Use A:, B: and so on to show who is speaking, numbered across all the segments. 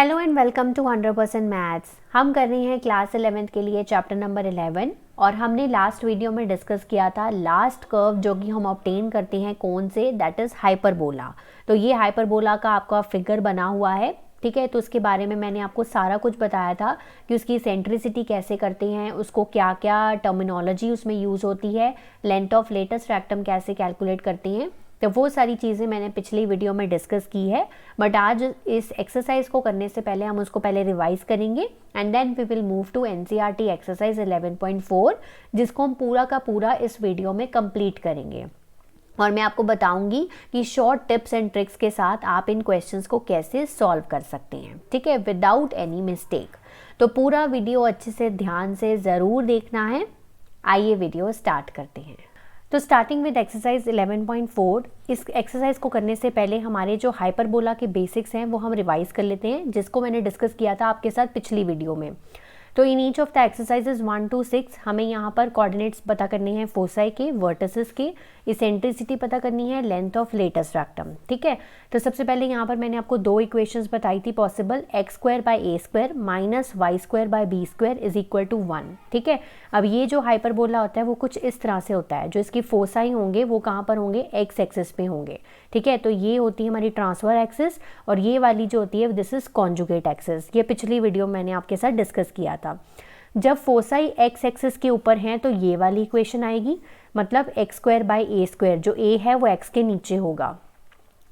A: Hello and welcome to 100% maths. हम कर रहे हैं क्लास 11th के लिए चैप्टर नंबर 11 और हमने लास्ट वीडियो में डिस्कस किया था लास्ट कर्व जो कि हम ऑब्टेन करते हैं कौन से, दैट इज़ हाइपरबोला। तो ये हाइपरबोला का आपका फिगर बना हुआ है, ठीक है। तो उसके बारे में मैंने आपको सारा कुछ बताया था कि उसकी सेंट्रिसिटी कैसे करते हैं, उसको क्या क्या टर्मिनोलॉजी उसमें यूज़ होती है, लेंथ ऑफ लेटेस्ट रेक्टम कैसे कैलकुलेट करते हैं। तो वो सारी चीज़ें मैंने पिछली वीडियो में डिस्कस की है, बट आज इस एक्सरसाइज को करने से पहले हम उसको पहले रिवाइज करेंगे and then we will move to NCERT exercise 11.4 जिसको हम पूरा का पूरा इस वीडियो में कंप्लीट करेंगे। और मैं आपको बताऊंगी कि शॉर्ट टिप्स एंड ट्रिक्स के साथ आप इन क्वेश्चंस को कैसे सॉल्व कर सकते हैं, ठीक है, विदाउट एनी मिस्टेक। तो पूरा वीडियो अच्छे से ध्यान से ज़रूर देखना है। आइए वीडियो स्टार्ट करते हैं। तो स्टार्टिंग विद एक्सरसाइज 11.4, इस एक्सरसाइज को करने से पहले हमारे जो हाइपरबोला के बेसिक्स हैं वो हम रिवाइज कर लेते हैं, जिसको मैंने डिस्कस किया था आपके साथ पिछली वीडियो में। तो in each of the exercises 1 to 6 हमें यहाँ पर कोऑर्डिनेट्स पता करने हैं फोसाई के, वर्टिसेस के, इसेंट्रिसिटी पता करनी है, लेंथ ऑफ लेटेस्ट रेक्टम, ठीक है। तो सबसे पहले यहाँ पर मैंने आपको दो इक्वेशंस बताई थी possible, x² by a² minus y² by b² is equal to 1, ठीक है। अब ये जो हाइपरबोला होता है वो कुछ इस तरह से होता है, जो इसकी फोसाई होंगे वो कहाँ पर होंगे, x एक्सिस पे होंगे, ठीक है। तो ये होती है हमारी ट्रांसफर एक्सिस और ये वाली जो होती है दिस इज कॉन्जुगेट एक्सिस। ये पिछली वीडियो मैंने आपके साथ डिस्कस किया था। जब फोसाई x एक्सिस के ऊपर हैं तो ये वाली इक्वेशन आएगी, मतलब x² बाई a², जो a है वो x के नीचे होगा,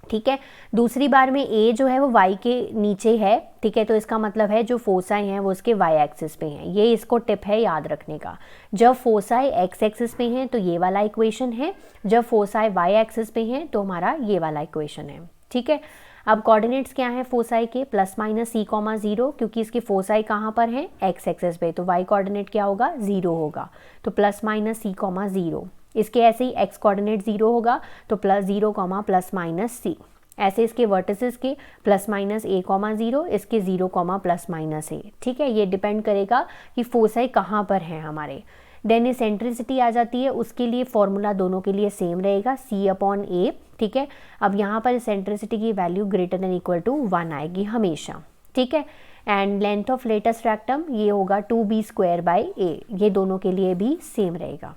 A: ठीक है। दूसरी बार में a जो है वो y के नीचे है, ठीक है। तो इसका मतलब है जो फोसाई हैं वो उसके y एक्सिस पे हैं। ये इसको टिप है याद रखने का। जब फोसाई x एक्सिस पे हैं तो ये वाला इक्वेशन है, जब फोसाई y एक्सिस पे हैं तो हमारा ये वाला इक्वेशन है, ठीक है। अब कोऑर्डिनेट्स क्या है फोसाई के, प्लस माइनस c,0, क्योंकि इसकी फोसाई कहाँ पर है, x एक्सिस पे, तो y कोऑर्डिनेट क्या होगा, 0 होगा, तो प्लस माइनस c,0। इसके ऐसे ही x कोऑर्डिनेट 0 होगा तो प्लस 0, प्लस माइनस c। ऐसे इसके वर्टिसेस के प्लस माइनस a,0, इसके 0, प्लस माइनस a, ठीक है। ये डिपेंड करेगा कि फोसाई कहाँ पर है हमारे। देन इसेंट्रिसिटी आ जाती है, उसके लिए फॉर्मूला दोनों के लिए सेम रहेगा, c/a, ठीक है। अब यहाँ पर इसेंट्रिसिटी की value greater than equal to 1 आएगी हमेशा, ठीक है। And length of latus rectum ये होगा 2b² बाई a, ये दोनों के लिए भी सेम रहेगा,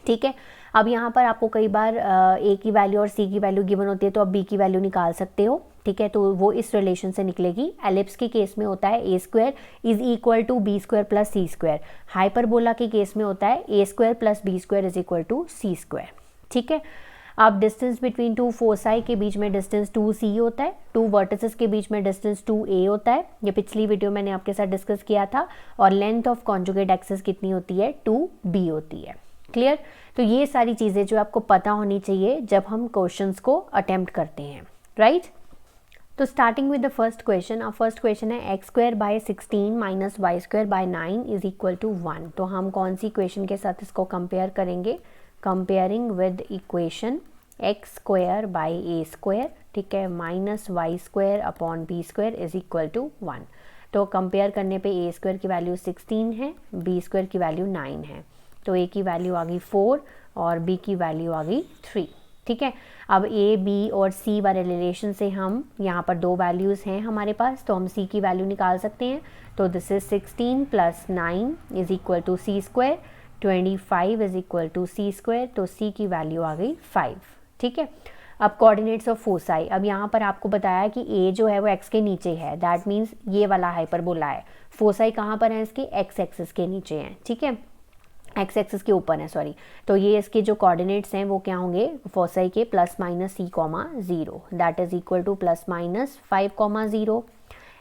A: ठीक है। अब यहाँ पर आपको कई बार a की वैल्यू और c की वैल्यू गिवन होती है तो आप b की वैल्यू निकाल सकते हो, ठीक है। तो वो इस रिलेशन से निकलेगी। एलिप्स के केस में होता है a² is equal to b² plus c²। Hyperbola के केस में होता है a² plus b² is equal to c², ठीक है। अब डिस्टेंस बिटवीन टू फोसाई के बीच में डिस्टेंस 2c होता है, टू वर्टिसेस के बीच में डिस्टेंस 2a होता है, ये पिछली वीडियो मैंने आपके साथ डिस्कस किया था। और लेंथ ऑफ कॉन्जुगेट एक्सिस कितनी होती है, 2b होती है, क्लियर। तो ये सारी चीज़ें जो आपको पता होनी चाहिए जब हम क्वेश्चंस को अटेम्प्ट करते हैं, राइट। तो starting with the first question, अब फर्स्ट क्वेश्चन है x² by 16 minus y² by 9 is equal to 1। तो हम कौन सी इक्वेशन के साथ इसको कंपेयर करेंगे, comparing with equation x² by a², ठीक है, minus y² upon b² is equal to 1। तो कंपेयर करने पे a² की वैल्यू 16 है, b² की वैल्यू 9 है, तो a की वैल्यू आ गई 4 और b की वैल्यू आ गई 3, ठीक है। अब a, b और c वाले रिलेशन से हम यहाँ पर दो वैल्यूज़ हैं हमारे पास, तो हम c की वैल्यू निकाल सकते हैं। तो this is 16 plus 9 is equal to c², 25 is equal to c², तो c की वैल्यू आ गई 5, ठीक है। अब कोऑर्डिनेट्स ऑफ फोसाई, अब यहाँ पर आपको बताया कि a जो है वो x के नीचे है, दैट मीन्स ये वाला हाइपरबोला है। फोसाई कहाँ पर है इसके, x एक्सिस के नीचे हैं, ठीक है, x एक्सिस के ऊपर है, सॉरी। तो ये इसके जो कोऑर्डिनेट्स हैं वो क्या होंगे, फोसाई के plus minus c,0, that is equal two plus minus 5,0।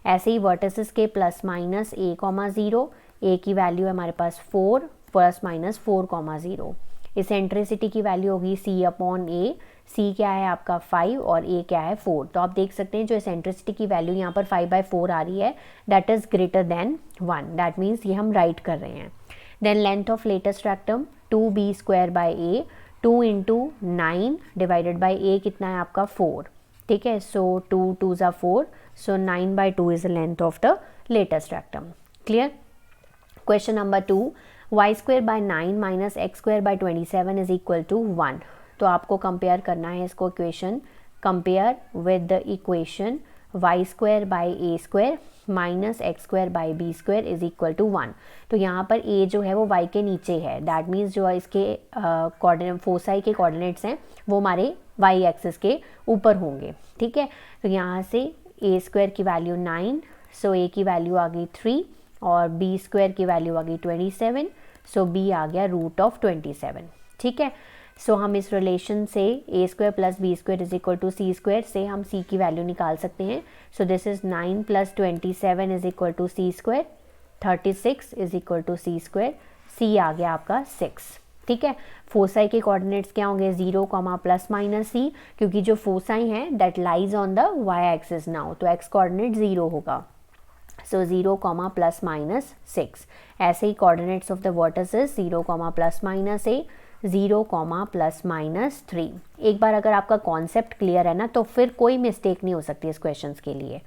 A: ऐसे ही वर्टिसेस के प्लस माइनस a,0, a की वैल्यू है हमारे पास 4 प्लस माइनस 4,0। इसेंट्रिसिटी की वैल्यू होगी c/a, c क्या है आपका 5 और a क्या है 4। तो आप देख सकते हैं जो इसेंट्रिसिटी की वैल्यू यहाँ पर 5/4 आ रही है, that is greater than 1, that means ये हम राइट कर रहे हैं। Then length of latus rectum 2b² by a, 2 into 9 divided by a कितना है आपका 4, ठीक है। सो 2 2 ज़ा 4, so 9/2 is the length of the latus rectum, clear. Question number 2, y² by 9 minus x² by 27 is equal to 1। तो आपको compare करना है इसको equation, compare with the equation y square by a square minus x square by b square is equal to 1। तो यहाँ पर ए जो है वो वाई के नीचे है, दैट मीन्स जो इसके कोऑर्डिनेट फोसाई के कोऑर्डिनेट्स हैं वो हमारे वाई एक्सिस के ऊपर होंगे। ठीक है, तो यहाँ से ए स्क्वायर की वैल्यू 9, सो ए की वैल्यू आ गई 3 और बी स्क्वायर की वैल्यू आ गई 27, सो बी आ गया रूट ऑफ 27। ठीक है, सो हम इस रिलेशन से A square plus B square is equal to C square से हम सी की वैल्यू निकाल सकते हैं। So this is 9 plus 27 is equal to C square, 36 is equal to C square, C आ गया आपका 6। ठीक है, फोसाई के कोऑर्डिनेट्स क्या होंगे 0, प्लस माइनस सी, क्योंकि जो फोसाई हैं that lies on the Y axis now, तो एक्स कोऑर्डिनेट 0 होगा। So 0, plus minus 6। ऐसे ही coordinates of the vertices 0, plus minus A, 0, plus minus 3। एक बार अगर आपका कॉन्सेप्ट क्लियर है ना तो फिर कोई मिस्टेक नहीं हो सकती इस क्वेश्चंस के लिए।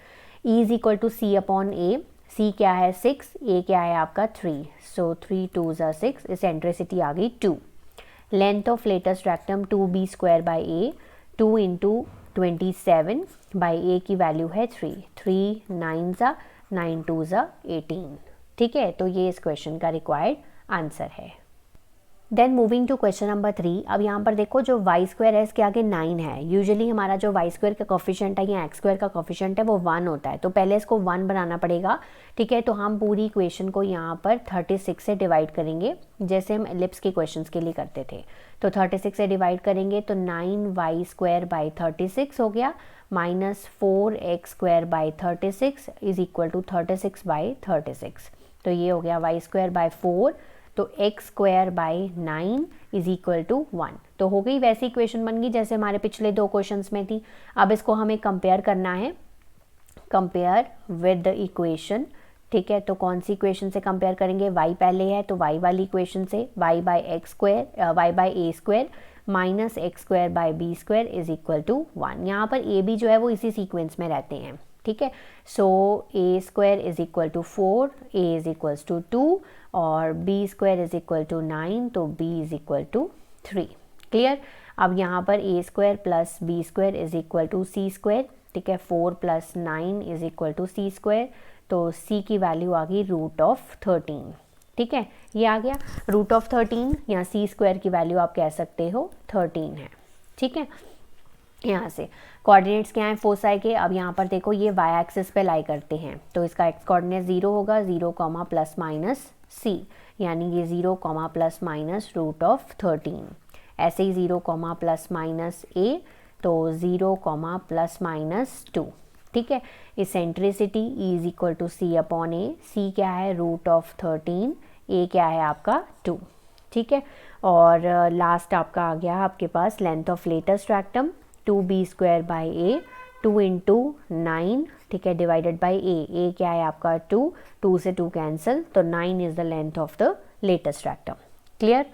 A: E is equal to C upon A, C क्या है 6, ए क्या है आपका 3, सो 3 2 ज़ा 6, इसेंट्रिसिटी आ गई 2। Length of latus rectum 2b square by A, 2 into 27 by A की वैल्यू है 3, 3 9 ज़ा 9 2 ज़ा 18। ठीक है, तो ये इस क्वेश्चन का रिक्वायर्ड आंसर है। Then moving to question number 3। अब यहाँ पर देखो जो वाई स्क्वायर है इसके आगे 9 है। यूजुअली हमारा जो वाई स्क्वायर का कोफिशिएंट है या एक्स स्क्वायर का कोफिशिएंट है वो 1 होता है, तो पहले इसको 1 बनाना पड़ेगा। ठीक है, तो हम पूरी इक्वेशन को यहाँ पर 36 से डिवाइड करेंगे, जैसे हम एलिप्स के क्वेश्चंस के लिए करते थे। तो 36 से डिवाइड करेंगे तो 9y स्क्वायर बाई 36 हो गया, minus 4x square by 36 is equal to 36 by 36। तो ये हो गया y स्क्वायर बाई 4, तो x square by 9 is equal to 1। तो हो गई वैसी इक्वेशन बन गई जैसे हमारे पिछले 2 क्वेश्चंस में थी। अब इसको हमें कंपेयर करना है, कंपेयर विद द इक्वेशन। ठीक है, तो कौन सी इक्वेशन से कंपेयर करेंगे, y पहले है तो y वाली इक्वेशन से, y by x square y by a square minus x square by b square is equal to 1। यहाँ पर ए बी जो है वो इसी सीक्वेंस में रहते हैं। ठीक है, so A square is equal to 4, A is equals to 2 और B square is equal to 9, तो B is equal to 3। Clear. अब यहाँ पर A square plus B square is equal to C square. ठीक है, 4 plus 9 is equal to C square, तो C की value आ गई रूट ऑफ 13। ठीक है, ये आ गया रूट ऑफ 13, या सी स्क्वायर की वैल्यू आप कह सकते हो 13 है। ठीक है, यहाँ से कोऑर्डिनेट्स क्या हैं फोसाई के। अब यहाँ पर देखो ये वाई एक्सिस पे लाई करते हैं, तो इसका एक्स कोऑर्डिनेट 0 होगा, 0, प्लस माइनस सी, यानी ये 0, प्लस माइनस रूट ऑफ 13। ऐसे ही 0, प्लस माइनस ए, तो 0, प्लस माइनस 2। ठीक है, eccentricity is equal to C upon A, C क्या है रूट ऑफ 13, ए क्या है आपका 2। ठीक है, और लास्ट आपका आ गया आपके पास length of latus rectum 2b square by A, 2 into 9। ठीक है, डिवाइडेड बाई ए क्या है आपका 2, 2 से 2 कैंसिल, तो 9 is the length of the latus rectum. Clear.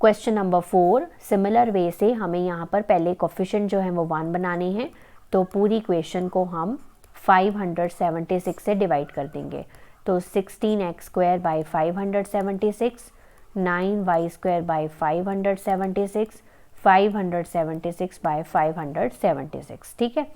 A: Question number 4, similar way से हमें यहाँ पर पहले कोफिशिएंट जो है वो 1 बनाने हैं, तो पूरी इक्वेशन को हम 576 से डिवाइड कर देंगे। तो 16x square by 576, 9y square by 576, 576 by 576। ठीक है,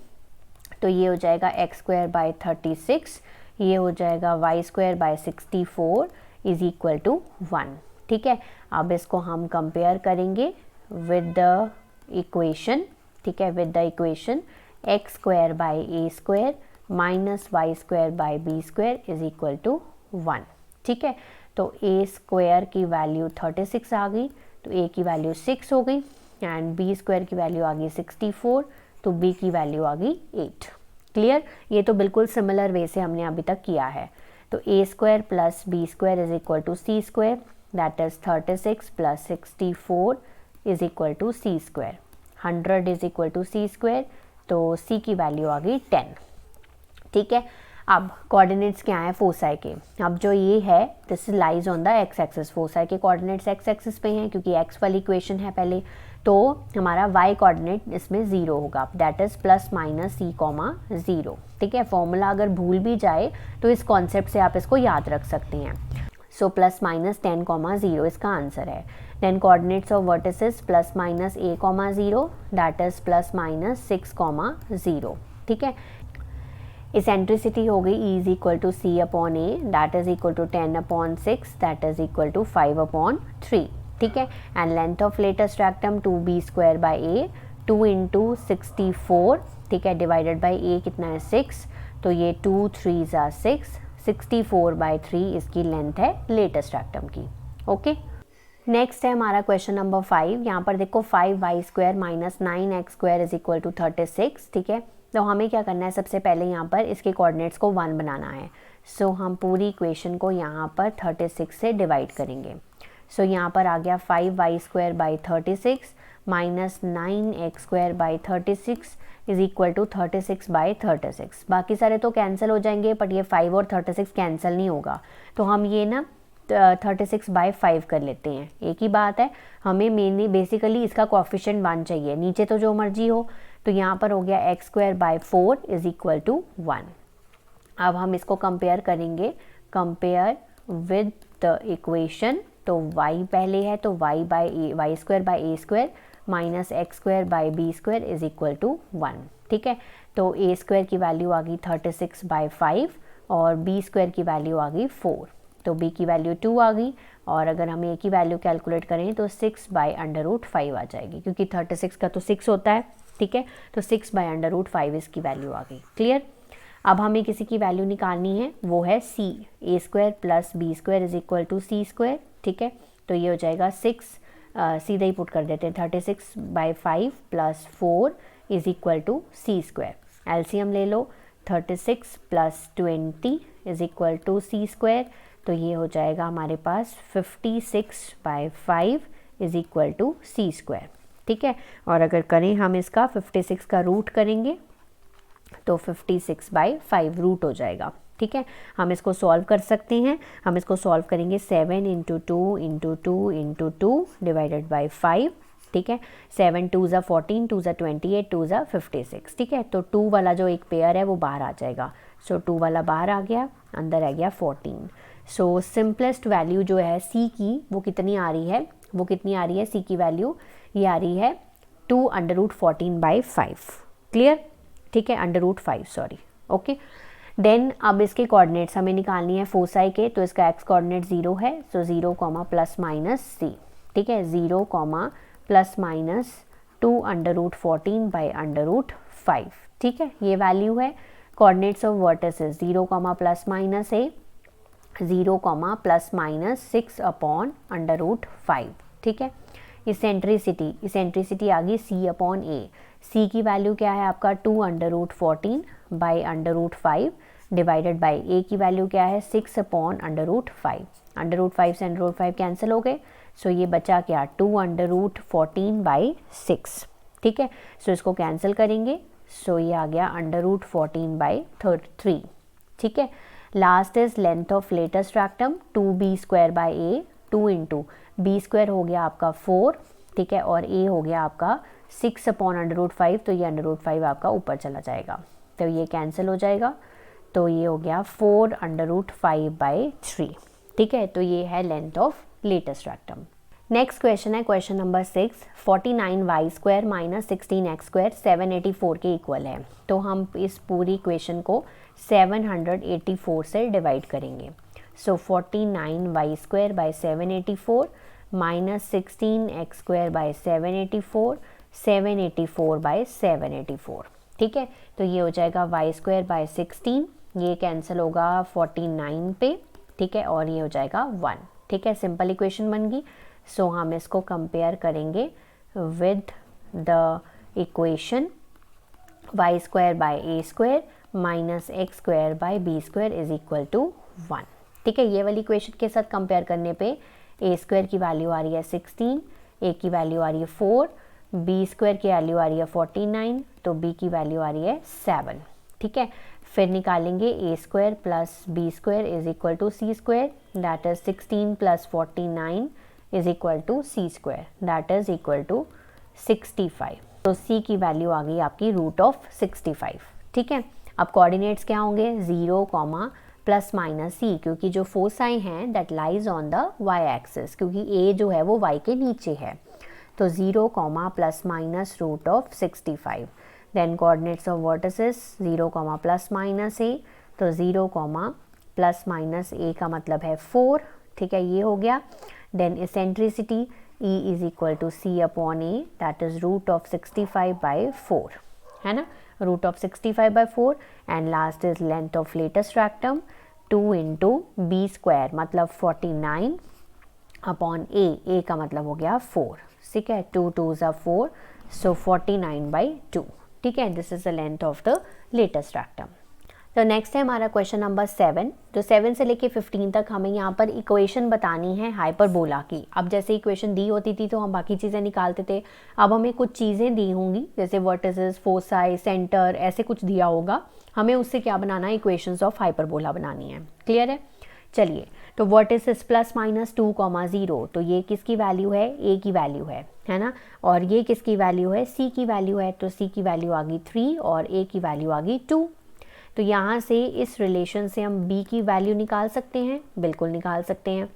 A: तो ये हो जाएगा x स्क्वायर बाई 36, ये हो जाएगा y square by 64 is equal to 1। ठीक है, अब इसको हम कंपेयर करेंगे विद द इक्वेशन। ठीक है, with the equation x square by a square minus y square by b square is equal to 1। ठीक है, तो ए स्क्वायर की वैल्यू 36 आ गई, तो ए की वैल्यू 6 हो गई, एंड बी स्क्वायर की वैल्यू आ गई 64, तो बी की वैल्यू आ गई 8। क्लियर। ये तो बिल्कुल सिमिलर वे से हमने अभी तक किया है। तो A square plus B square is equal to C square, that is 36 plus 64 is equal to C square, 100 is equal to C square, तो सी की वैल्यू आ गई 10। ठीक है, अब कोऑर्डिनेट्स क्या है फोसाई के। अब जो ये है this lies on the x axis, foci के कोऑर्डिनेट्स एक्स एक्सिस पे हैं क्योंकि एक्स वाली इक्वेशन है पहले, तो हमारा वाई कोऑर्डिनेट इसमें 0 होगा, that is plus minus c comma 0। ठीक है, फॉर्मूला अगर भूल भी जाए तो इस कॉन्सेप्ट से आप इसको याद रख सकते हैं। सो प्लस माइनस 10,0 इसका आंसर है। Then coordinates of vertices plus minus a,0 that is plus minus 6,0। ठीक है, इसेंट्रिसिटी हो गई E is equal to C upon a, that is equal to 10 upon 6, that is equal to 5 upon 3, ठीक है। And length of latus rectum 2b square by A, 2 into 64, ठीक है, divided by ए कितना है 6, तो ये 2 3 ज़ा 6, 64/3 इसकी लेंथ है लेटेस्ट रेक्टम की। ओके, नेक्स्ट है हमारा क्वेश्चन नंबर 5। यहाँ पर देखो 5y square minus 9x square is equal to 36, ठीक है। तो हमें क्या करना है, सबसे पहले यहाँ पर इसके कोऑर्डिनेट्स को 1 बनाना है। सो हम पूरी इक्वेशन को यहाँ पर 36 से डिवाइड करेंगे। सो यहाँ पर आ गया 5y square by 36 minus 9x square by 36 is equal to 36/36। बाकी सारे तो कैंसिल हो जाएंगे, बट ये 5 और 36 कैंसिल नहीं होगा, तो हम ये ना 36/5 कर लेते हैं। एक ही बात है, हमें मेनली बेसिकली इसका कोएफिशिएंट 1 चाहिए, नीचे तो जो मर्जी हो। तो यहाँ पर हो गया x square by 4 is equal to 1। अब हम इसको कंपेयर करेंगे, कंपेयर विद द इक्वेशन। तो y पहले है, तो y square by a square minus x square by b square is equal to 1, ठीक है। तो ए स्क्वायर की वैल्यू आ गई 36/5 और बी स्क्वायर की वैल्यू आ गई 4, तो b की वैल्यू 2 आ गई। और अगर हम a की वैल्यू कैलकुलेट करें तो 6/√5 आ जाएगी, क्योंकि 36 का तो 6 होता है, ठीक है। तो 6/√5 इसकी वैल्यू आ गई। क्लियर। अब हमें किसी की वैल्यू निकालनी है, वो है c, a square plus B square is equal to C square, ठीक है। तो ये हो जाएगा 6, सीधा ही पुट कर देते हैं, 36/5 plus 4 is equal to C square. LCM ले लो, 36 plus 20 is equal to C square, तो ये हो जाएगा हमारे पास 56/5 is equal to C square, ठीक है। और अगर करें हम इसका 56 का रूट करेंगे तो 56/5 रूट हो जाएगा, ठीक है। हम इसको सॉल्व कर सकते हैं। हम इसको सॉल्व करेंगे 7 into 2 into 2 into 2 divided by 5, ठीक है। 7 2 ज़ा 14, 2 ज़ा 28, 2 ज़ा 56, ठीक है। तो 2 वाला जो एक पेयर है वो बाहर आ जाएगा। सो 2 वाला बाहर आ गया, अंदर आ गया 14। सो सिंपलेस्ट वैल्यू जो है सी की वो कितनी आ रही है, वो कितनी आ रही है सी की वैल्यू, ये आ रही है 2√14/5। क्लियर, ठीक है, √5 सॉरी। ओके, देन अब इसके कोऑर्डिनेट्स हमें निकालनी है फोसाई के। तो इसका एक्स कोऑर्डिनेट 0 है, सो 0, प्लस माइनस सी, ठीक है। 0, प्लस माइनस 2√14/√5, ठीक है, ये वैल्यू है। Coordinates of vertices 0, plus minus A, 0, plus minus 6/√5, ठीक है। इसेंट्रिसिटी आ गई c अपॉन ए। c की वैल्यू क्या है आपका 2√14/√5 डिवाइडेड बाई a की वैल्यू क्या है 6/√5। √5 से √5 कैंसिल हो गए, सो ये बचा क्या 2√14/6, ठीक है। सो इसको कैंसिल करेंगे, सो ये आ गया √14/3, ठीक है। Last is length of latus rectum 2b square by A, 2 into b square हो गया आपका 4, ठीक है, और ए हो गया आपका 6/√5, तो ये √5 आपका ऊपर चला जाएगा, तो ये कैंसिल हो जाएगा। तो ये हो गया 4√5/3, ठीक है। तो ये है length of latus rectum. Next question है question number 6। 49y square minus 16x square 784 के इक्वल है। तो हम इस पूरी इक्वेशन को 784 से डिवाइड करेंगे। सो 49y square by 784 minus 16x square by 784, 784/784, ठीक है। तो ये हो जाएगा y स्क्वायर बाई 16, ये कैंसिल होगा 49 पे, ठीक है, और ये हो जाएगा 1, ठीक है। सिंपल इक्वेशन बन गई। सो हम इसको कंपेयर करेंगे with the equation y square by a square minus x square by b square is equal to 1, ठीक है। ये वाली इक्वेशन के साथ कंपेयर करने पे ए स्क्वायर की वैल्यू आ रही है 16, ए की वैल्यू आ रही है 4, बी स्क्वायर की वैल्यू आ रही है 49, तो बी की वैल्यू आ रही है 7, ठीक है। फिर निकालेंगे A square plus B square is equal to C square, that is 16 plus 49 is equal to C square, that is equal to 65। तो सी की वैल्यू आ गई आपकी √65, ठीक है। अब कोऑर्डिनेट्स क्या होंगे 0, प्लस माइनस सी, क्योंकि जो फोसाई हैं that lies on the y axis, क्योंकि a जो है वो y के नीचे है। तो 0, plus minus √65, then coordinates of vertices 0, plus minus A, तो 0, प्लस माइनस ए का मतलब है 4, ठीक है, ये हो गया। Then eccentricity E is equal to C upon a, that is root of 65/4, है ना, root of 65/4। And last is length of latus rectum 2 into b square, मतलब 49 अपॉन ए का मतलब हो गया 4, ठीक है, 2 2s are 4, सो 49/2, ठीक है, this is the length of the latus rectum. तो नेक्स्ट है हमारा क्वेश्चन नंबर 7, जो 7 से लेके 15 तक हमें यहाँ पर इक्वेशन बतानी है हाइपरबोला की। अब जैसे इक्वेशन दी होती थी तो हम बाकी चीज़ें निकालते थे, अब हमें कुछ चीज़ें दी होंगी जैसे वर्टिसेस, फोसाई, सेंटर, ऐसे कुछ दिया होगा, हमें उससे क्या बनाना है, इक्वेशंस ऑफ हाइपरबोला बनानी है। क्लियर है, चलिए, तो वर्टिसेस प्लस माइनस 2, 0, तो ये किसकी वैल्यू है, ए की वैल्यू है ना, और ये किसकी वैल्यू है, सी की वैल्यू है, तो सी की वैल्यू आ गई 3 और ए की वैल्यू आ गई 2। तो यहाँ से इस रिलेशन से हम b की वैल्यू निकाल सकते हैं, बिल्कुल निकाल सकते हैं,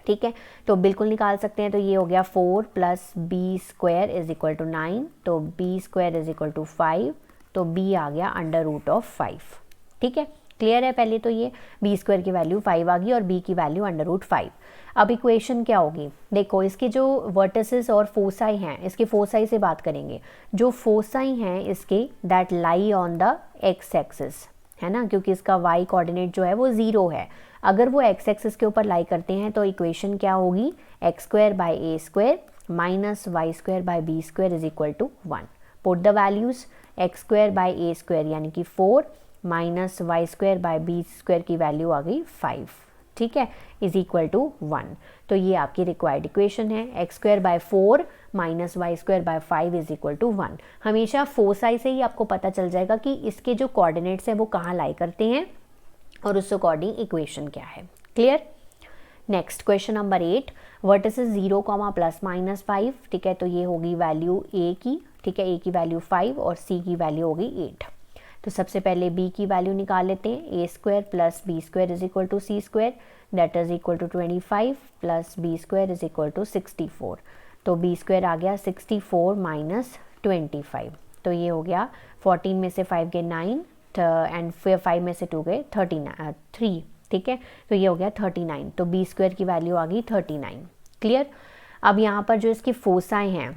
A: ठीक है, तो बिल्कुल निकाल सकते हैं। तो ये हो गया 4 plus B square is equal to 9, तो b square is equal to 5, तो b आ गया अंडर रूट ऑफ 5, ठीक है, क्लियर है। पहले तो ये बी स्क्वायर की वैल्यू 5 आ गई और b की वैल्यू अंडर रूट 5। अब इक्वेशन क्या होगी, देखो इसके जो वर्टिसेस और फोसाई हैं, इसके फोसाई से बात करेंगे, जो फोसाई हैं इसके that lie on the x axis, है ना, क्योंकि इसका y कोऑर्डिनेट जो है वो 0 है। अगर वो एक्स एक्सिस के ऊपर लाई करते हैं तो इक्वेशन क्या होगी, x² minus y² is equal to 1। Put the values, x² यानी कि 4 माइनस y² की वैल्यू आ गई 5, ठीक है, इज इक्वल टू 1। तो ये आपकी रिक्वायर्ड इक्वेशन है, x² minus y² is equal to 1। हमेशा फोसाई से ही आपको पता चल जाएगा कि इसके जो कोऑर्डिनेट्स हैं वो कहाँ लाई करते हैं और उस अकॉर्डिंग इक्वेशन क्या है। Clear. Next question number 8, vertices 0, plus minus 5, ठीक है, तो ये होगी वैल्यू a की, ठीक है, a की वैल्यू 5 और c की वैल्यू होगी 8। तो सबसे पहले b की वैल्यू निकाल लेते हैं, a² plus b² is equal to c², that is equal to 25 plus b² is equal to 64। तो b² आ गया 64 माइनस 25, तो ये हो गया 14 में से 5 गए 9 एंड फिर 5 में से 2 गए 3, ठीक है, तो ये हो गया 39। तो b² की वैल्यू आ गई 39। क्लियर। अब यहाँ पर जो इसकी फोसाई हैं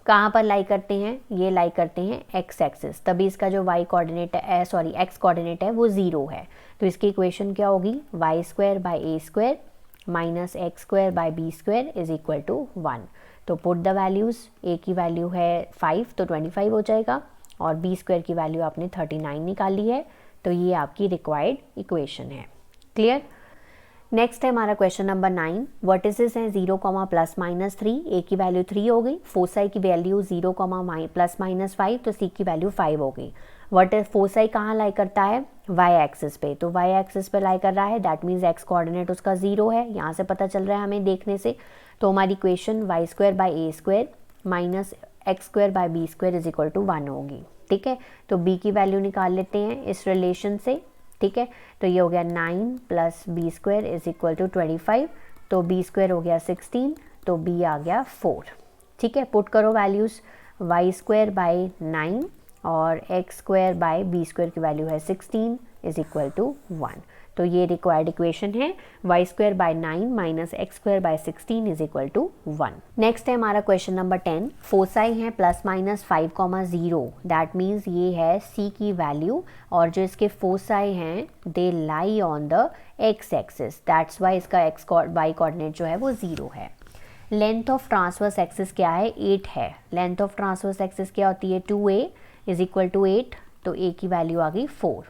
A: कहाँ पर लाई करते हैं, ये लाई करते हैं एक्स एक्सिस, तभी इसका जो y कोऑर्डिनेट है, सॉरी x कोऑर्डिनेट है वो 0 है। तो इसकी इक्वेशन क्या होगी, y² minus x² b² is equal to 1। तो पुट द वैल्यूज़, a की वैल्यू है 5 तो 25 हो जाएगा और b² की वैल्यू आपने 39 निकाली है, तो ये आपकी रिक्वायर्ड इक्वेशन है। क्लियर। नेक्स्ट है हमारा क्वेश्चन नंबर 9, वर्टिसेस हैं 0, प्लस माइनस 3, ए की वैल्यू 3 हो गई, फोसाई की वैल्यू 0, प्लस माइनस 5, तो सी की वैल्यू 5 हो गई। फोसाई कहाँ लाई करता है, वाई एक्सिस पे, तो वाई एक्सिस पे लाई कर रहा है, दैट मीन्स एक्स कोऑर्डिनेट उसका 0 है, यहाँ से पता चल रहा है हमें देखने से। तो हमारी equation y² minus x² b² is equal to 1 होगी, ठीक है। तो b की वैल्यू निकाल लेते हैं इस रिलेशन से, ठीक है, तो ये हो गया 9 plus b² is equal to 25, तो b² हो गया 16, तो b आ गया 4, ठीक है। पुट करो वैल्यूज़, y² 9 और x² b² की वैल्यू है 16 इज इक्वल टू 1। तो ये रिक्वायर्ड इक्वेशन है, y² 9 minus x² 16 is equal to 1। Next है हमारा क्वेश्चन नंबर 10, फोसाई है प्लस माइनस 5, 0, दैट मीन्स ये है c की वैल्यू और जो इसके फोसाई हैं they lie on the x axis, that's why इसका y कोऑर्डिनेट जो है वो 0 है। लेंथ ऑफ ट्रांसवर्स एक्सिस क्या है, 8 है। लेंथ ऑफ ट्रांसवर्स एक्सिस क्या होती है, 2a इज इक्वल टू 8, तो a की वैल्यू आ गई 4।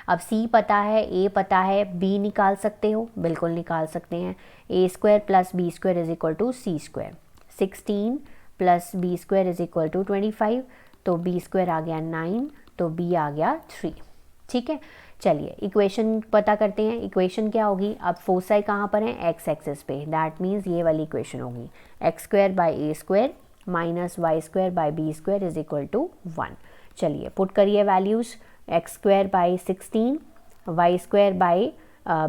A: अब c पता है, a पता है, b निकाल सकते हो, बिल्कुल निकाल सकते हैं। a² plus b² is equal to c², 16 plus b² is equal to 25, तो b² आ गया 9, तो b आ गया 3, ठीक है। चलिए इक्वेशन पता करते हैं, इक्वेशन क्या होगी, अब फोसाई कहाँ पर है, एक्स एक्सिस पे, दैट मीन्स ये वाली इक्वेशन होगी x² a² minus y² b² is equal to 1। चलिए पुट करिए वैल्यूज़, x² 16, y²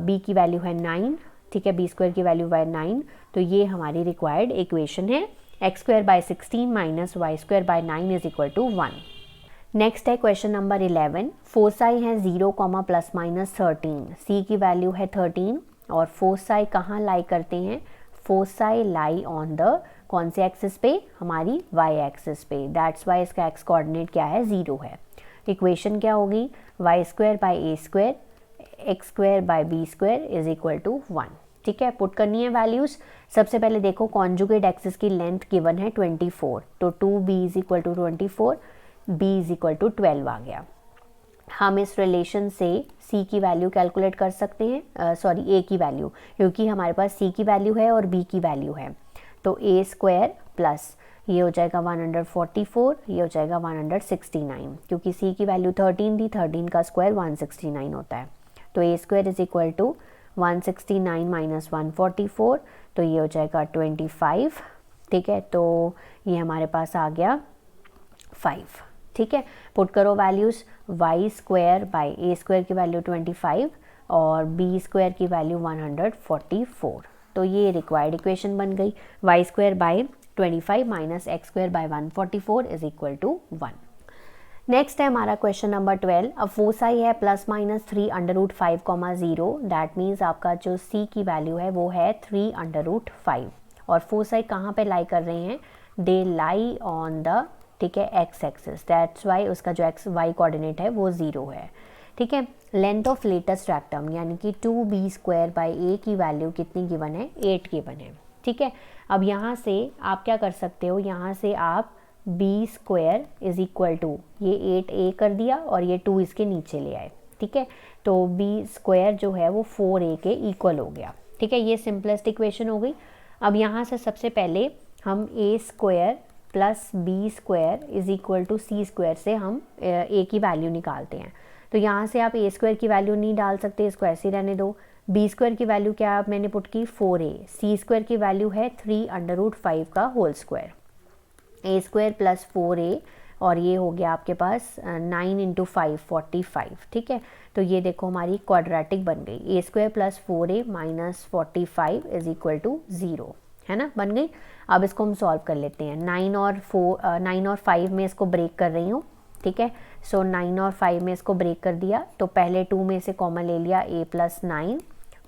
A: b की वैल्यू है 9, ठीक है, b² की वैल्यू है 9, तो ये हमारी रिक्वायर्ड इक्वेशन है, x² 16 minus y² 9 is equal to 1। Next है क्वेश्चन नंबर 11। फोसाई है 0, ±13, सी की वैल्यू है 13 और फोसाई कहाँ लाई करते हैं? फोसाई लाई ऑन द कौन से एक्सिस पे? हमारी वाई एक्सिस पे। दैट्स वाई इसका एक्स कोऑर्डिनेट क्या है? 0 है। इक्वेशन क्या होगी? Y square by a square x square by b square is equal to 1। ठीक है, पुट करनी है वैल्यूज़। सबसे पहले देखो कॉन्जुगेट एक्सिस की लेंथ गिवन है 24, तो 2b is equal to 24, b is equal to 12 आ गया। हम इस रिलेशन से c की वैल्यू कैलकुलेट कर सकते हैं, सॉरी a की वैल्यू, क्योंकि हमारे पास c की वैल्यू है और b की वैल्यू है। तो a स्क्वायर प्लस ये हो जाएगा 144, ये हो जाएगा 169, क्योंकि c की वैल्यू 13 थी, 13 का स्क्वायर 169 होता है। तो a square is equal to 169 minus 144, तो ये हो जाएगा 25। ठीक है, तो ये हमारे पास आ गया 5। ठीक है, पुट करो values. Y square by a square की वैल्यू 25 और बी स्क्वायर की वैल्यू 144, तो ये रिक्वायर्ड इक्वेशन बन गई। Y square by 25 minus x square by 144 is equal to 1। Next है हमारा क्वेश्चन नंबर 12। अब फोसाई है ±3√5, दैट मीन्स आपका जो सी की वैल्यू है वो है 3√5 और फोसाई कहाँ पे लाई कर रहे हैं? दे लाई ऑन द, ठीक है, एक्स एक्सिस। दैट्स वाई उसका जो एक्स वाई कोऑर्डिनेट है वो 0 है। ठीक है, लेंथ ऑफ लेटेस्ट रेक्टम यानी कि 2b स्क्वायर बाई ए की वैल्यू कितनी गिवन है? 8 गिवन है। ठीक है, अब यहाँ से आप क्या कर सकते हो? यहाँ से आप b square is equal to ये 8a कर दिया और ये 2 इसके नीचे ले आए। ठीक है, तो b स्क्वायर जो है वो 4a के इक्वल हो गया। ठीक है, ये सिंपलेस्ट इक्वेशन हो गई। अब यहाँ से सबसे पहले हम a square plus B square is equal to C square से हम a की वैल्यू निकालते हैं। तो यहाँ से आप a स्क्वायर की वैल्यू नहीं डाल सकते, इसको ऐसे ही रहने दो। b स्क्वायर की वैल्यू क्या आप मैंने पुट की? 4a। सी स्क्वायर की वैल्यू है 3√5 का whole square. a square plus 4a और ये हो गया आपके पास 9 इंटू 5 45। ठीक है, तो ये देखो हमारी क्वाड्रेटिक बन गई। a square plus 4a minus 45 is equal to 0, है ना, बन गई। अब इसको हम सॉल्व कर लेते हैं। 9 और 5 में इसको ब्रेक कर रही हूँ। ठीक है, सो 9 और 5 में इसको ब्रेक कर दिया, तो पहले 2 में से कॉमन ले लिया a प्लस 9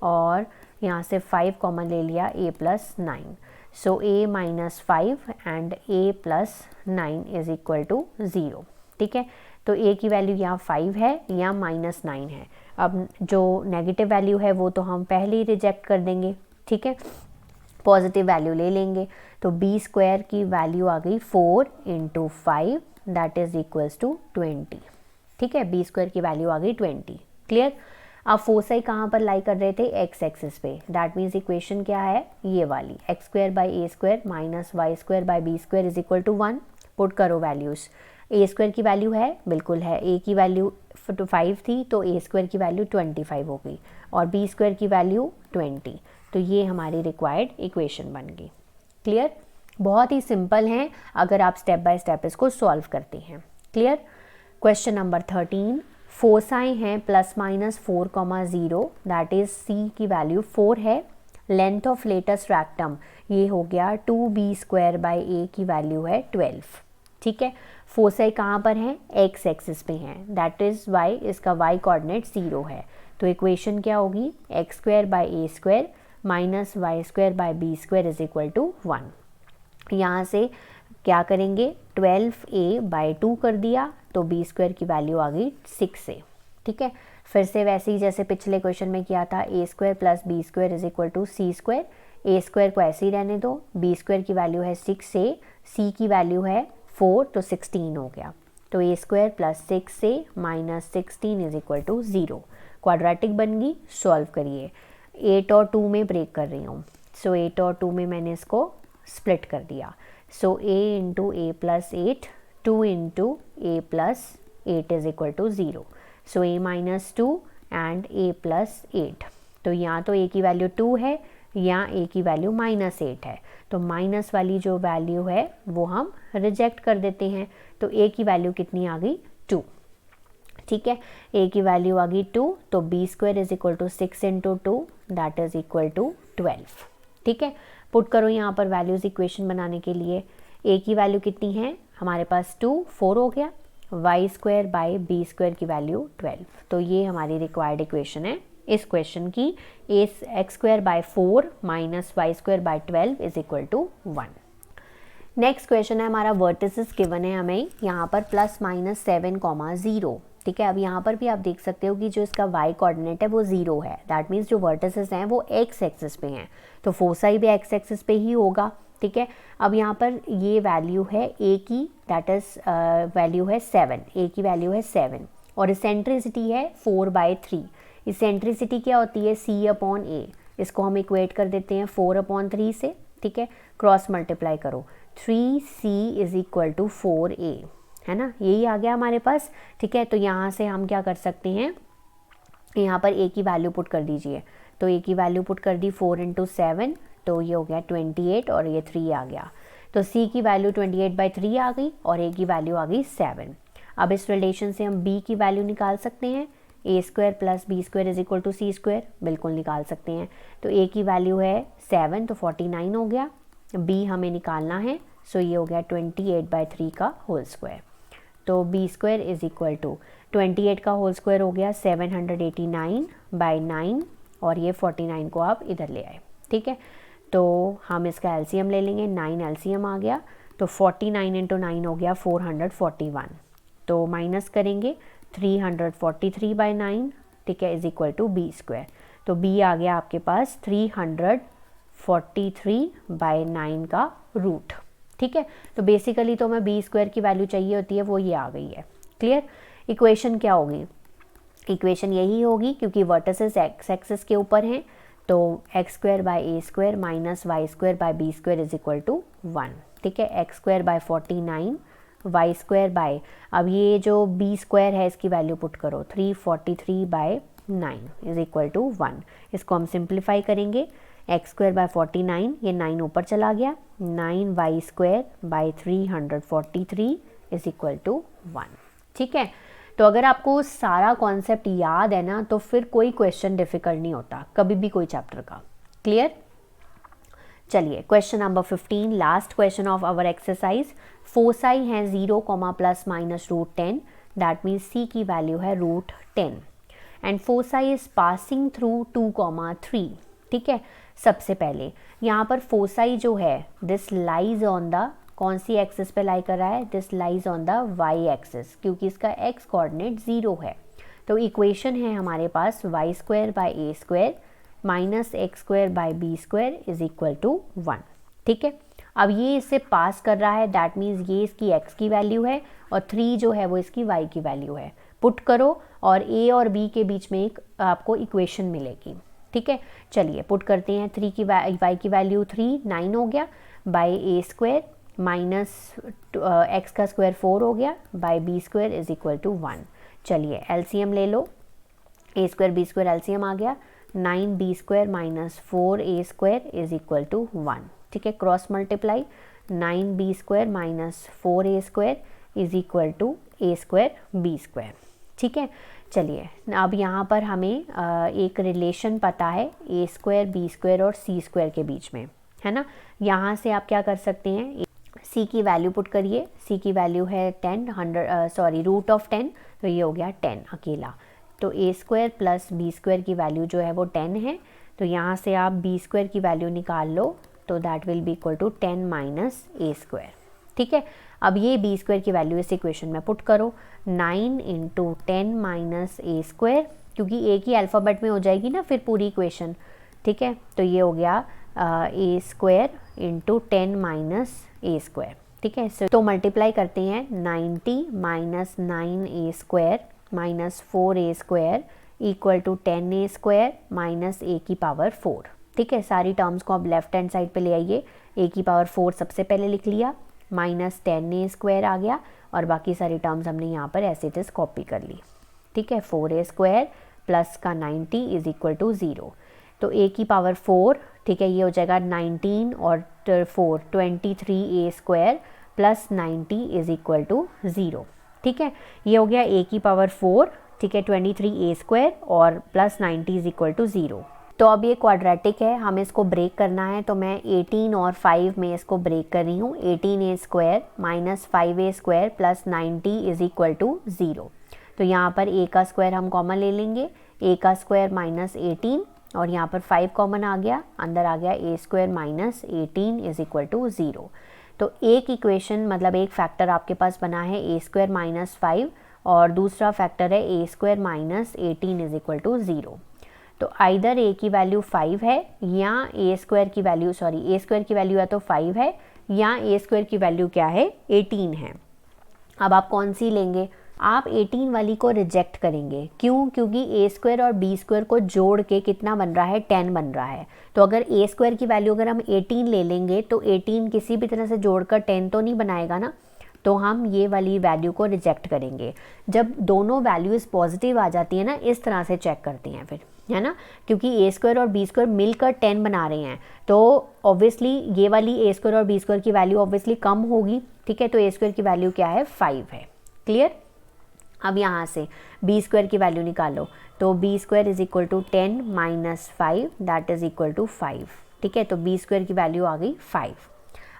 A: और यहाँ से 5 कॉमन ले लिया a plus 9। So a minus 5 and a plus 9 is equal to 0। ठीक है, तो a की वैल्यू यहाँ 5 है, यहाँ माइनस 9 है। अब जो नेगेटिव वैल्यू है वो तो हम पहले ही रिजेक्ट कर देंगे। ठीक है, पॉजिटिव वैल्यू ले लेंगे, तो b स्क्वायर की वैल्यू आ गई 4 into 5 that is equals to 20। ठीक है, b स्क्वायर की वैल्यू आ गई 20। क्लियर? अब फोसाई कहाँ पर लाई कर रहे थे? एक्स एक्सिस पे। दैट मीन्स इक्वेशन क्या है? ये वाली, x square by a square minus y square by b square is equal to 1। Put करो वैल्यूज़। ए स्क्वायर की वैल्यू है, बिल्कुल है, ए की वैल्यू 5 थी तो ए स्क्वायर की वैल्यू 25 हो गई और बी स्क्वायर की वैल्यू 20, तो ये हमारी रिक्वायर्ड इक्वेशन बन गई। क्लियर? बहुत ही सिंपल है अगर आप स्टेप बाय स्टेप इसको सॉल्व करते हैं। क्लियर? Question number 13। फोसाई हैं ±4,0, दैट इज सी की वैल्यू 4 है। लेंथ ऑफ लेटेस्ट रेक्टम ये हो गया 2b स्क्वायर बाई ए की वैल्यू है 12। ठीक है, फोसाई कहाँ पर है? एक्स एक्सिस पे हैं, दैट इज वाई इसका वाई कोऑर्डिनेट 0 है। तो इक्वेशन क्या होगी? X square by a square minus y square by b square is equal to 1। यहाँ से क्या करेंगे? 12a बाई 2 कर दिया, तो बी स्क्वायर की वैल्यू आ गई 6a। ठीक है, फिर से वैसे ही जैसे पिछले क्वेश्चन में किया था, a square plus B square is equal to C square. A square को ऐसे ही रहने दो, बी स्क्वायर की वैल्यू है 6a, सी की वैल्यू है 4, तो 16 हो गया। तो a square plus 6a minus 16 is equal to 0। Quadratic बन गई। सॉल्व करिए। 8 और 2 में ब्रेक कर रही हूँ, सो 8 और 2 में मैंने इसको स्प्लिट कर दिया। So a into a plus 8, 2 into a plus 8 is equal to 0। So a minus 2 and a plus 8, तो यहाँ तो a की वैल्यू 2 है, यहाँ a की वैल्यू माइनस 8 है, तो माइनस वाली जो वैल्यू है वो हम रिजेक्ट कर देते हैं। तो a की वैल्यू कितनी आ गई? 2। ठीक है, a की वैल्यू आ गई 2, तो b square is equal to 6 into 2 that is equal to 12। ठीक है, पुट करो यहाँ पर वैल्यूज़ इक्वेशन बनाने के लिए। a की वैल्यू कितनी है हमारे पास? 2, 4 हो गया, y square by b square की वैल्यू 12। तो ये हमारी रिक्वायर्ड इक्वेशन है इस क्वेश्चन की, x square by 4 minus y square by 12 is equal to 1। Next question है हमारा, वर्टिसेस गिवन है हमें यहाँ पर +-7, 0। ठीक है, अब यहाँ पर भी आप देख सकते हो कि जो इसका y कोऑर्डिनेट है वो 0 है। दैट मीन्स जो वर्टिसेस हैं वो x एक्सिस पे हैं, तो फोसाई भी x एक्सिस पे ही होगा। ठीक है, अब यहाँ पर ये वैल्यू है a की, दैट इज वैल्यू है 7, a की वैल्यू है 7 और इसेंट्रिसिटी है 4/3। इसेंट्रिसिटी क्या होती है, c/a। इसको हम इक्वेट कर देते हैं 4/3 से। ठीक है, क्रॉस मल्टीप्लाई करो, 3c is equal to 4a, है ना, यही आ गया हमारे पास। ठीक है, तो यहाँ से हम क्या कर सकते हैं, यहाँ पर a की वैल्यू पुट कर दीजिए। तो a की वैल्यू पुट कर दी 4 × 7, तो ये हो गया 28 और ये 3 आ गया। तो c की वैल्यू 28/3 आ गई और a की वैल्यू आ गई 7। अब इस रिलेशन से हम b की वैल्यू निकाल सकते हैं, a square plus B square is equal to C square, बिल्कुल निकाल सकते हैं। तो a की वैल्यू है 7, तो 49 हो गया। b हमें निकालना है, सो ये हो गया 28/3 का होल स्क्वायर। तो b square is equal to 28 का होल स्क्वायर हो गया 789/9 और ये 49 को आप इधर ले आए। ठीक है, तो हम इसका एलसीएम ले लेंगे, 9 एलसीएम आ गया। तो 49 × 9 हो गया 441। तो माइनस करेंगे 343/9, ठीक है, is equal to b square. तो b आ गया आपके पास 343/9 का रूट। ठीक है, तो बेसिकली तो हमें बी स्क्वायर की वैल्यू चाहिए होती है, वो ये आ गई है। क्लियर, इक्वेशन क्या होगी, इक्वेशन यही होगी क्योंकि वर्टिसेस एक्स एक्सिस के ऊपर हैं, तो x square by a square minus y square by b square is equal to 1। ठीक है, x square by 49, y square by, अब ये जो बी स्क्वायर है इसकी वैल्यू पुट करो, 343/9 इज इक्वल टू 1। इसको हम सिंप्लीफाई करेंगे, एक्स स्क्वायर बाई 49, ये 9 ऊपर चला गया, 9y square by 343 is equal to 1। ठीक है, तो अगर आपको सारा कॉन्सेप्ट याद है ना, तो फिर कोई क्वेश्चन डिफिकल्ट नहीं होता कभी भी कोई चैप्टर का। क्लियर, चलिए question number 15, last question of our exercise. Foci है 0, ±√10, दैट मीन्स c की वैल्यू है √10 and foci is passing through 2, 3। ठीक है, सबसे पहले यहाँ पर फोसाई जो है दिस लाइज ऑन द, कौन सी एक्सिस पे लाई कर रहा है, this lies on the y axis, क्योंकि इसका x कोऑर्डिनेट 0 है। तो इक्वेशन है हमारे पास y square by a square minus x square by b square is equal to 1। ठीक है, अब ये इससे पास कर रहा है, दैट मीन्स ये इसकी x की वैल्यू है और 3 जो है वो इसकी y की वैल्यू है। पुट करो और a और b के बीच में एक आपको इक्वेशन मिलेगी। ठीक है, चलिए पुट करते हैं, 3 की y की वैल्यू 3, 9 हो गया, by a square minus x का स्क्वायर 4 हो गया, by b square is equal to 1। चलिए एलसीएम ले लो, a square b square LCM आ गया, 9b square minus 4a square is equal to 1। ठीक है, cross multiply, 9b square minus 4a square is equal to a square b square. ठीक है, चलिए अब यहाँ पर हमें एक रिलेशन पता है a स्क्वायर बी स्क्वायर और c स्क्वायर के बीच में, है ना। यहाँ से आप क्या कर सकते हैं, c की वैल्यू पुट करिए, c की वैल्यू है 10, √10, तो ये हो गया 10 अकेला। तो a square plus B square की वैल्यू जो है वो 10 है, तो यहाँ से आप b स्क्वायर की वैल्यू निकाल लो, तो that will be equal to 10 minus a square. ठीक है, अब ये b स्क्वायर की वैल्यू इस इक्वेशन में पुट करो, 9 × 10 माइनस a स्क्वायर, क्योंकि a की अल्फ़ाबेट में हो जाएगी ना फिर पूरी इक्वेशन। ठीक है, तो ये हो गया a square × 10 minus a square. ठीक है, तो मल्टीप्लाई करते हैं, 90 minus 9a square minus 4a square equal to 10a square minus a की पावर 4। ठीक है, सारी टर्म्स को अब लेफ्ट हैंड साइड पे ले आइए, a की पावर 4 सबसे पहले लिख लिया, माइनस 10a स्क्वायर आ गया और बाकी सारी टर्म्स हमने यहाँ पर ऐसे इट इज कॉपी कर ली। ठीक है, 4a स्क्वायर प्लस का 90 इज इक्वल टू 0, तो a की पावर 4, ठीक है, ये हो जाएगा 19 और 4 23a square plus 90 is equal to 0। ठीक है, ये हो गया a की पावर 4, ठीक है, 23a स्क्वायर और प्लस 90 इज इक्वल टू 0। तो अब ये क्वाड्रेटिक है, हमें इसको ब्रेक करना है, तो मैं 18 और 5 में इसको ब्रेक कर रही हूँ। 18a square minus 5a square plus 90 is equal to 0। तो यहाँ पर a का स्क्वायर हम कॉमन ले लेंगे, a का स्क्वायर माइनस 18 और यहाँ पर 5 कॉमन आ गया, अंदर आ गया a square minus 18 is equal to 0। तो एक इक्वेशन मतलब एक फैक्टर आपके पास बना है a स्क्वायर माइनस 5 और दूसरा फैक्टर है a square minus 18 is equal to 0। तो आइदर a की वैल्यू 5 है या a स्क्वायर की वैल्यू a स्क्वायर की वैल्यू या तो 5 है या a स्क्वायर की वैल्यू क्या है 18 है। अब आप कौन सी लेंगे? आप 18 वाली को रिजेक्ट करेंगे। क्यों? क्योंकि a स्क्वायर और b स्क्वायर को जोड़ के कितना बन रहा है 10 बन रहा है। तो अगर a स्क्वायर की वैल्यू अगर हम 18 ले लेंगे तो 18 किसी भी तरह से जोड़कर 10 तो नहीं बनाएगा ना, तो हम ये वाली वैल्यू को रिजेक्ट करेंगे। जब दोनों वैल्यूज़ पॉजिटिव आ जाती है ना, इस तरह से चेक करते हैं फिर, है ना, क्योंकि a स्क्वायर और b स्क्वायर मिलकर 10 बना रहे हैं, तो ऑब्वियसली ये वाली a स्क्वायर और b स्क्वायर की वैल्यू ऑब्वियसली कम होगी। ठीक है, तो a स्क्वायर की वैल्यू क्या है 5 है। क्लियर? अब यहाँ से b स्क्वायर की वैल्यू निकालो, तो b square is equal to 10 minus 5 that is equal to 5। ठीक है, तो b स्क्वायर की वैल्यू आ गई 5।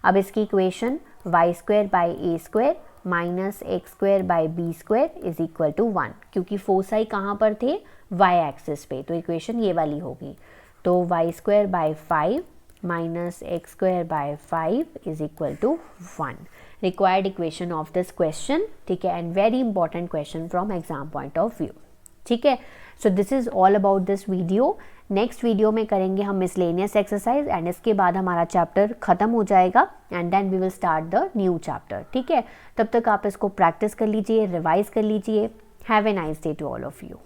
A: अब इसकी equation y square by a square minus x square by b square is equal to 1, क्योंकि फोसाई कहाँ पर थे? y एक्सिस पे, तो इक्वेशन ये वाली होगी। तो y square by 5 minus x square by 5 is equal to 1, required equation of this question. ठीक है, and very important question from exam point of view. ठीक है, so this is all about this video. Next video में करेंगे हम miscellaneous exercise and इसके बाद हमारा चैप्टर खत्म हो जाएगा and then we will start the new chapter. ठीक है, तब तक आप इसको प्रैक्टिस कर लीजिए, रिवाइज कर लीजिए। Have a nice day to all of you.